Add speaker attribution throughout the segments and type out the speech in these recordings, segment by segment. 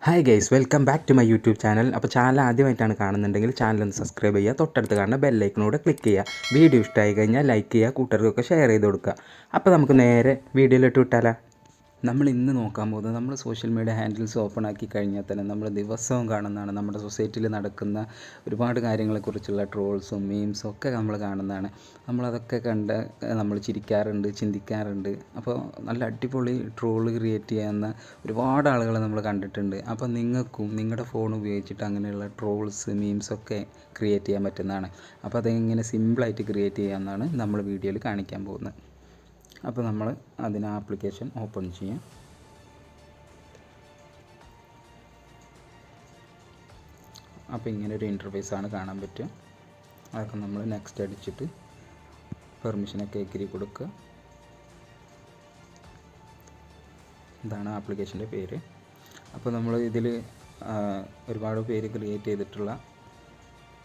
Speaker 1: Hi guys, welcome back to my YouTube channel. അപ്പോൾ channel ആദ്യമായിട്ടാണ് കാണുന്നുണ്ടെങ്കിൽ ചാനൽ ഒന്ന് സബ്സ്ക്രൈബ് ചെയ്യുക, തൊട്ടടുത്ത് കാണുന്ന ബെല്ലൈക്കനോട് ക്ലിക്ക് ചെയ്യുക. വീഡിയോ ഇഷ്ടമായി കഴിഞ്ഞാൽ ലൈക്ക് ചെയ്യുക, കൂട്ടുകാർക്കൊക്കെ ഷെയർ ചെയ്ത് കൊടുക്കുക. അപ്പോൾ നമുക്ക് നേരെ വീഡിയോയിലിട്ട് വിട്ടാലോ. നമ്മൾ ഇന്ന് നോക്കാൻ പോകുന്നത്, നമ്മൾ സോഷ്യൽ മീഡിയ ഹാൻഡിൽസ് ഓപ്പൺ ആക്കി കഴിഞ്ഞാൽ തന്നെ നമ്മൾ ദിവസവും കാണുന്നതാണ്. നമ്മുടെ സൊസൈറ്റിയിൽ നടക്കുന്ന ഒരുപാട് കാര്യങ്ങളെക്കുറിച്ചുള്ള ട്രോൾസും മീംസും ഒക്കെ നമ്മൾ കാണുന്നതാണ്. നമ്മളതൊക്കെ കണ്ട് നമ്മൾ ചിരിക്കാറുണ്ട്, ചിന്തിക്കാറുണ്ട്. അപ്പോൾ നല്ല അടിപൊളി ട്രോള് ക്രിയേറ്റ് ചെയ്യാവുന്ന ഒരുപാട് ആളുകളെ നമ്മൾ കണ്ടിട്ടുണ്ട്. അപ്പോൾ നിങ്ങൾക്കും നിങ്ങളുടെ ഫോൺ ഉപയോഗിച്ചിട്ട് അങ്ങനെയുള്ള ട്രോൾസ് മീംസൊക്കെ ക്രിയേറ്റ് ചെയ്യാൻ പറ്റുന്നതാണ്. അപ്പോൾ അതെങ്ങനെ സിമ്പിളായിട്ട് ക്രിയേറ്റ് ചെയ്യാമെന്നാണ് നമ്മൾ വീഡിയോയിൽ കാണിക്കാൻ പോകുന്നത്. അപ്പോൾ നമ്മൾ അതിന് ആപ്ലിക്കേഷൻ ഓപ്പൺ ചെയ്യാം. അപ്പോൾ ഇങ്ങനെ ഒരു ഇൻ്റർഫേസാണ് കാണാൻ പറ്റുക. അതൊക്കെ നമ്മൾ നെക്സ്റ്റ് അടിച്ചിട്ട് പെർമിഷനൊക്കെ എഗ്രി കൊടുക്കുക. ഇതാണ് ആപ്ലിക്കേഷൻ്റെ പേര്. അപ്പോൾ നമ്മൾ ഇതിൽ ഒരുപാട് പേര് ക്രിയേറ്റ് ചെയ്തിട്ടുള്ള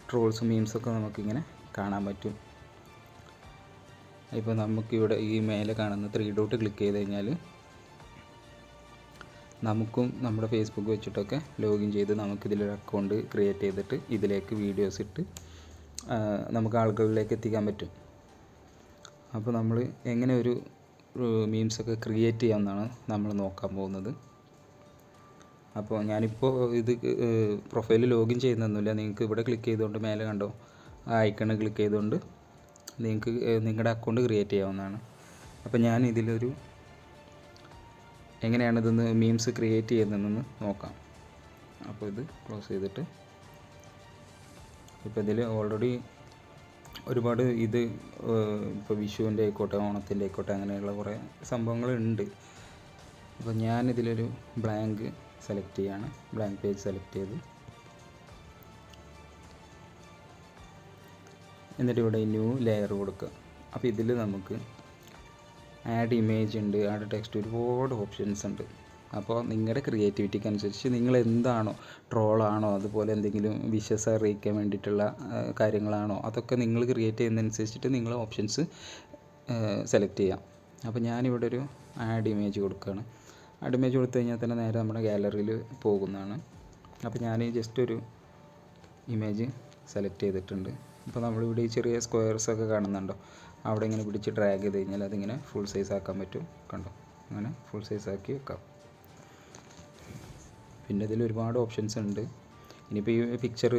Speaker 1: ട്രോൾസും മീംസൊക്കെ നമുക്കിങ്ങനെ കാണാൻ പറ്റും. ഇപ്പോൾ നമുക്കിവിടെ ഈ മേലെ കാണുന്ന 3 ഡോട്ട് ക്ലിക്ക് ചെയ്ത് കഴിഞ്ഞാൽ നമുക്കും നമ്മുടെ ഫേസ്ബുക്ക് വെച്ചിട്ടൊക്കെ ലോഗിൻ ചെയ്ത് നമുക്കിതിലൊരു അക്കൗണ്ട് ക്രിയേറ്റ് ചെയ്തിട്ട് ഇതിലേക്ക് വീഡിയോസ് ഇട്ട് നമുക്ക് ആളുകളിലേക്ക് എത്തിക്കാൻ പറ്റും. അപ്പോൾ നമ്മൾ എങ്ങനെ ഒരു മീംസൊക്കെ ക്രിയേറ്റ് ചെയ്യാമെന്നാണ് നമ്മൾ നോക്കാൻ പോകുന്നത്. അപ്പോൾ ഞാനിപ്പോൾ ഇത് പ്രൊഫൈൽ ലോഗിൻ ചെയ്യുന്നൊന്നുമില്ല. നിങ്ങൾക്ക് ഇവിടെ ക്ലിക്ക് ചെയ്തുകൊണ്ട് മേലെ കണ്ടോ ആ ഐക്കണ് ക്ലിക്ക് ചെയ്തുകൊണ്ട് നിങ്ങൾക്ക് നിങ്ങളുടെ അക്കൗണ്ട് ക്രിയേറ്റ് ചെയ്യാവുന്നതാണ്. അപ്പോൾ ഞാൻ ഇതിലൊരു എങ്ങനെയാണ് ഇതൊന്ന് മീംസ് ക്രിയേറ്റ് ചെയ്യുന്നതെന്ന് നോക്കാം. അപ്പോൾ ഇത് ക്ലോസ് ചെയ്തിട്ട് ഇപ്പോൾ ഇതിൽ ഓൾറെഡി ഒരുപാട് ഇത് ഇപ്പോൾ വിഷുവിൻ്റെ ആയിക്കോട്ടെ, ഓണത്തിൻ്റെ ആയിക്കോട്ടെ, അങ്ങനെയുള്ള കുറേ സംഭവങ്ങളുണ്ട്. അപ്പോൾ ഞാനിതിലൊരു ബ്ലാങ്ക് സെലക്ട് ചെയ്യാണ്. ബ്ലാങ്ക് പേജ് സെലക്ട് ചെയ്ത് എന്നിട്ട് ഇവിടെ ന്യൂ ലെയർ കൊടുക്കുക. അപ്പോൾ ഇതിൽ നമുക്ക് ആഡ് ഇമേജ് ഉണ്ട്, ആഡ് ടെക്സ്റ്റ്, ഒരുപാട് ഓപ്ഷൻസ് ഉണ്ട്. അപ്പോൾ നിങ്ങളുടെ ക്രിയേറ്റിവിറ്റിക്ക് അനുസരിച്ച് നിങ്ങൾ എന്താണോ, ട്രോളാണോ, അതുപോലെ എന്തെങ്കിലും വിഷസ് അറിയിക്കാൻ വേണ്ടിയിട്ടുള്ള കാര്യങ്ങളാണോ, അതൊക്കെ നിങ്ങൾ ക്രിയേറ്റ് ചെയ്യുന്നതനുസരിച്ചിട്ട് നിങ്ങൾ ഓപ്ഷൻസ് സെലക്ട് ചെയ്യാം. അപ്പോൾ ഞാനിവിടെ ഒരു ആഡ് ഇമേജ് കൊടുക്കുകയാണ്. ആഡ് ഇമേജ് കൊടുത്തു കഴിഞ്ഞാൽ തന്നെ നേരെ നമ്മുടെ ഗാലറിയിൽ പോകുന്നതാണ്. അപ്പോൾ ഞാൻ ജസ്റ്റ് ഒരു ഇമേജ് സെലക്ട് ചെയ്തിട്ടുണ്ട്. ഇപ്പോൾ നമ്മളിവിടെ ഈ ചെറിയ സ്ക്വയർസൊക്കെ കാണുന്നുണ്ടോ, അവിടെ ഇങ്ങനെ പിടിച്ച് ഡ്രാഗ് ചെയ്ത് കഴിഞ്ഞാൽ അതിങ്ങനെ ഫുൾ സൈസ് ആക്കാൻ പറ്റും. കണ്ടോ, അങ്ങനെ ഫുൾ സൈസ് ആക്കി വെക്കാം. പിന്നെ ഇതിൽ ഒരുപാട് ഓപ്ഷൻസ് ഉണ്ട്. ഇനിയിപ്പോൾ ഈ പിക്ചർ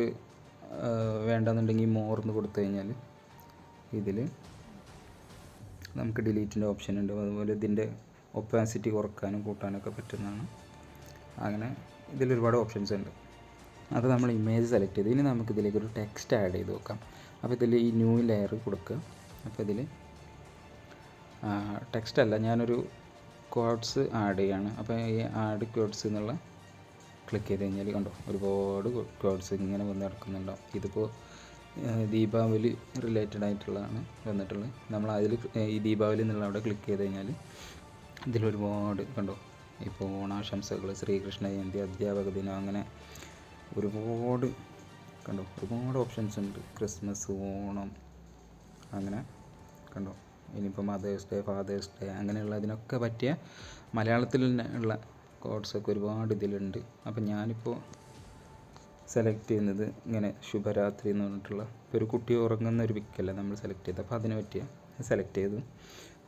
Speaker 1: വേണ്ടെന്നുണ്ടെങ്കിൽ മോർന്ന് കൊടുത്തു കഴിഞ്ഞാൽ ഇതിൽ നമുക്ക് ഡിലീറ്റിൻ്റെ ഓപ്ഷൻ ഉണ്ട്. അതുപോലെ ഇതിൻ്റെ ഒപ്പാസിറ്റി കുറക്കാനും കൂട്ടാനൊക്കെ പറ്റുന്നതാണ്. അങ്ങനെ ഇതിലൊരുപാട് ഓപ്ഷൻസ് ഉണ്ട്. അത് നമ്മൾ ഇമേജ് സെലക്ട് ചെയ്ത് ഇനി നമുക്കിതിലേക്കൊരു ടെക്സ്റ്റ് ആഡ് ചെയ്ത് വെക്കാം. അപ്പോൾ ഇതിൽ ഈ ന്യൂ ലെയർ കൊടുക്കുക. അപ്പോൾ ഇതിൽ ടെക്സ്റ്റ് അല്ല, ഞാനൊരു കോഡ്സ് ആഡ് ചെയ്യാണ്. അപ്പോൾ ഈ ആഡ് കോഡ്സ് എന്നുള്ള ക്ലിക്ക് ചെയ്ത് കഴിഞ്ഞാൽ കണ്ടോ ഒരുപാട് കോഡ്സ് ഇങ്ങനെ വന്ന് കിടക്കുന്നുണ്ടാവും. ഇതിപ്പോൾ ദീപാവലി റിലേറ്റഡ് ആയിട്ടുള്ളതാണ് വന്നിട്ടുള്ളത്. നമ്മൾ അതിൽ ഈ ദീപാവലി എന്നുള്ള അവിടെ ക്ലിക്ക് ചെയ്ത് കഴിഞ്ഞാൽ ഇതിലൊരുപാട് കണ്ടോ, ഇപ്പോൾ ഓണാശംസകൾ, ശ്രീകൃഷ്ണ ജയന്തി, അധ്യാപക ദിനം, അങ്ങനെ ഒരുപാട് കണ്ടോ, ഒരുപാട് ഓപ്ഷൻസ് ഉണ്ട്. ക്രിസ്മസ്, ഓണം, അങ്ങനെ കണ്ടോ. ഇനിയിപ്പോൾ മദേഴ്സ് ഡേ, ഫാദേഴ്സ് ഡേ, അങ്ങനെയുള്ള ഇതിനൊക്കെ പറ്റിയ മലയാളത്തിൽ തന്നെ ഉള്ള കോഡ്സൊക്കെ ഒരുപാട് ഇതിലുണ്ട്. അപ്പം ഞാനിപ്പോൾ സെലക്ട് ചെയ്യുന്നത് ഇങ്ങനെ ശുഭരാത്രി എന്ന് പറഞ്ഞിട്ടുള്ള ഒരു കുട്ടി ഉറങ്ങുന്ന ഒരു പിക്കല്ലേ നമ്മൾ സെലക്ട് ചെയ്തത്. അപ്പോൾ അതിന് പറ്റിയ സെലക്ട് ചെയ്തു.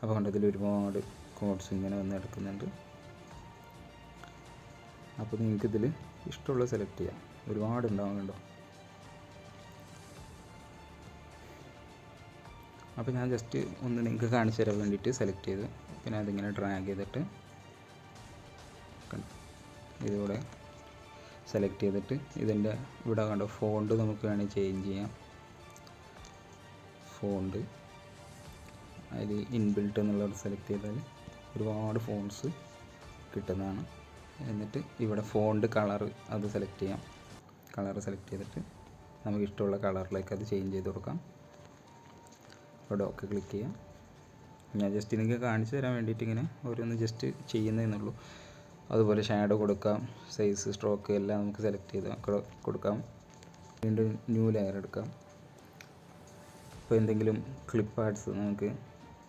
Speaker 1: അപ്പോൾ കണ്ടോ ഇതിൽ ഒരുപാട് കോഡ്സ് ഇങ്ങനെ വന്ന് എടുക്കുന്നുണ്ട്. അപ്പോൾ നിങ്ങൾക്കിതിൽ ഇഷ്ടമുള്ള സെലക്ട് ചെയ്യാം. ഒരുപാട് ഉണ്ടാവുന്നുണ്ടോ. അപ്പോൾ ഞാൻ ജസ്റ്റ് ഒന്ന് നിങ്ങൾക്ക് കാണിച്ചു തരാൻ വേണ്ടിയിട്ട് സെലക്ട് ചെയ്തു. പിന്നെ അതിങ്ങനെ ഡ്രാഗ് ചെയ്തിട്ട് ഇതിലൂടെ സെലക്ട് ചെയ്തിട്ട് ഇതിൻ്റെ ഇവിടെ കണ്ടോ ഫോണ്ട് നമുക്ക് വേണമെങ്കിൽ ചേഞ്ച് ചെയ്യാം. ഫോണ്ട് അതിൽ ഇൻബിൽട്ട് എന്നുള്ളത് സെലക്ട് ചെയ്താൽ ഒരുപാട് ഫോൺസ് കിട്ടുന്നതാണ്. എന്നിട്ട് ഇവിടെ ഫോണ്ട് കളർ അത് സെലക്ട് ചെയ്യാം. കളർ സെലക്ട് ചെയ്തിട്ട് നമുക്ക് ഇഷ്ടമുള്ള കളറിലേക്ക് അത് ചേഞ്ച് ചെയ്ത് കൊടുക്കാം. ഇവിടെ ഓക്കെ ക്ലിക്ക് ചെയ്യാം. ഞാൻ ജസ്റ്റ് നിങ്ങൾക്ക് കാണിച്ചു തരാൻ വേണ്ടിയിട്ട് ഇങ്ങനെ ഓരോന്ന് ജസ്റ്റ് ചെയ്യുന്നതെന്നുള്ളൂ. അതുപോലെ ഷാഡോ കൊടുക്കാം, സൈസ്, സ്ട്രോക്ക് എല്ലാം നമുക്ക് സെലക്ട് ചെയ്ത് കൊടുക്കാം. വീണ്ടും ന്യൂ ലെയർ എടുക്കാം. ഇപ്പോൾ എന്തെങ്കിലും ക്ലിപ്പ് ആഡ്സ് നമുക്ക്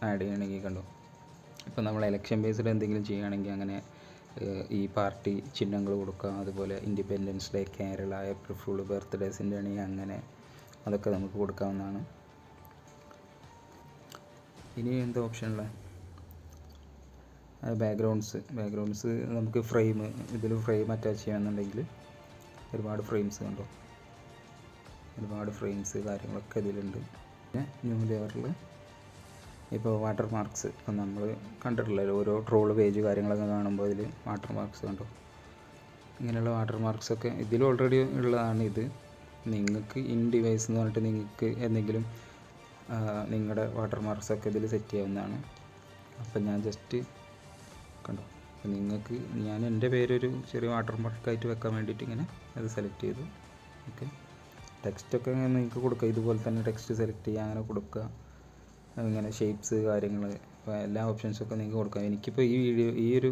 Speaker 1: ആഡ് ചെയ്യണമെങ്കിൽ കണ്ടോ, ഇപ്പോൾ നമ്മൾ എലക്ഷൻ ബേസ്ഡ് എന്തെങ്കിലും ചെയ്യുകയാണെങ്കിൽ അങ്ങനെ ഈ പാർട്ടി ചിഹ്നങ്ങൾ കൊടുക്കാം. അതുപോലെ independence day, Kerala, April fool, ബർത്ത്ഡേസിൻ്റെ ആണെങ്കിൽ അങ്ങനെ അതൊക്കെ നമുക്ക് കൊടുക്കാവുന്നതാണ്. ഇനി എന്താ ഓപ്ഷനുള്ളത്? ബാക്ക്ഗ്രൗണ്ട്സ് നമുക്ക് ഇതിൽ ഫ്രെയിം അറ്റാച്ച് ചെയ്യാമെന്നുണ്ടെങ്കിൽ ഒരുപാട് ഫ്രെയിംസ് കണ്ടോ, ഒരുപാട് ഫ്രെയിംസ് കാര്യങ്ങളൊക്കെ ഇതിലുണ്ട്. പിന്നെ ന്യൂ ലെയറിൽ ഇപ്പോൾ വാട്ടർ മാർക്സ്, ഇപ്പം നമ്മൾ കണ്ടിട്ടില്ലല്ലോ ഓരോ ട്രോള് പേജ് കാര്യങ്ങളൊക്കെ കാണുമ്പോൾ ഇതിൽ വാട്ടർ മാർക്സ് കണ്ടോ, ഇങ്ങനെയുള്ള വാട്ടർ മാർക്സൊക്കെ ഇതിൽ ഓൾറെഡി ഉള്ളതാണ്. ഇത് നിങ്ങൾക്ക് ഇൻ ഡിവൈസ് എന്ന് പറഞ്ഞിട്ട് നിങ്ങൾക്ക് എന്തെങ്കിലും നിങ്ങളുടെ വാട്ടർ മാർക്സൊക്കെ ഇതിൽ സെറ്റ് ചെയ്യാവുന്നതാണ്. അപ്പം ഞാൻ ജസ്റ്റ് കണ്ടോ, അപ്പം നിങ്ങൾക്ക് ഞാൻ എൻ്റെ പേരൊരു ചെറിയ വാട്ടർ മാർക്കായിട്ട് വെക്കാൻ വേണ്ടിയിട്ട് ഇങ്ങനെ അത് സെലക്ട് ചെയ്തു. ഓക്കെ, ടെക്സ്റ്റൊക്കെ ഇങ്ങനെ നിങ്ങൾക്ക് കൊടുക്കുക, ഇതുപോലെ തന്നെ ടെക്സ്റ്റ് സെലക്ട് ചെയ്യുക, അങ്ങനെ കൊടുക്കുക. ഇങ്ങനെ ഷേപ്സ് കാര്യങ്ങൾ ഇപ്പോൾ എല്ലാ ഓപ്ഷൻസൊക്കെ നിങ്ങൾക്ക് കൊടുക്കാം. എനിക്കിപ്പോൾ ഈ ഒരു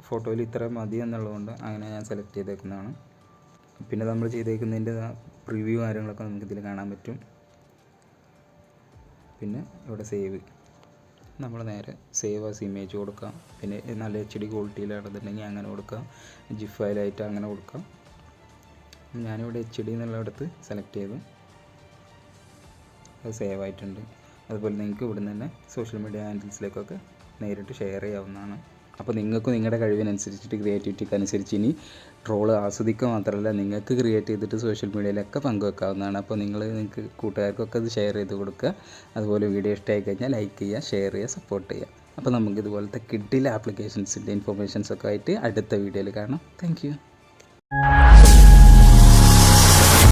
Speaker 1: ഫോട്ടോയിൽ ഇത്ര മതി എന്നുള്ളതുകൊണ്ട് അങ്ങനെ ഞാൻ സെലക്ട് ചെയ്തേക്കുന്നതാണ്. പിന്നെ നമ്മൾ ചെയ്തേക്കുന്നതിൻ്റെ പ്രിവ്യൂ കാര്യങ്ങളൊക്കെ നമുക്ക് ഇതിൽ കാണാൻ പറ്റും. പിന്നെ ഇവിടെ സേവ്, നമ്മൾ നേരെ സേവ് ആസ് ഇമേജ് കൊടുക്കാം. പിന്നെ നല്ല HD ക്വാളിറ്റിയിലാണെന്നുണ്ടെങ്കിൽ അങ്ങനെ കൊടുക്കാം, ജിഫ് ഫയലായിട്ട് അങ്ങനെ കൊടുക്കാം. ഞാനിവിടെ HD എന്നുള്ളിടത്ത് സെലക്ട് ചെയ്തു, അത് സേവ് ആയിട്ടുണ്ട്. അതുപോലെ നിങ്ങൾക്ക് ഇവിടെ നിന്ന് തന്നെ സോഷ്യൽ മീഡിയ ഹാൻഡിൽസിലേക്കൊക്കെ നേരിട്ട് ഷെയർ ചെയ്യാവുന്നതാണ്. അപ്പോൾ നിങ്ങൾക്ക് നിങ്ങളുടെ കഴിവിനനുസരിച്ചിട്ട് ക്രിയേറ്റിവിറ്റിക്ക് അനുസരിച്ച് ഇനി ട്രോള് ആസ്വദിക്കുക മാത്രമല്ല നിങ്ങൾക്ക് ക്രിയേറ്റ് ചെയ്തിട്ട് സോഷ്യൽ മീഡിയയിലൊക്കെ പങ്കുവെക്കാവുന്നതാണ്. അപ്പോൾ നിങ്ങൾക്ക് കൂട്ടുകാർക്കൊക്കെ അത് ഷെയർ ചെയ്ത് കൊടുക്കുക. അതുപോലെ വീഡിയോ ഇഷ്ടമായി കഴിഞ്ഞാൽ ലൈക്ക് ചെയ്യുക, ഷെയർ ചെയ്യുക, സപ്പോർട്ട് ചെയ്യുക. അപ്പോൾ നമുക്ക് ഇതുപോലത്തെ കിഡിലെ ആപ്ലിക്കേഷൻസിൻ്റെ ഇൻഫർമേഷൻസൊക്കെ ആയിട്ട് അടുത്ത വീഡിയോയിൽ കാണാം. Thank you.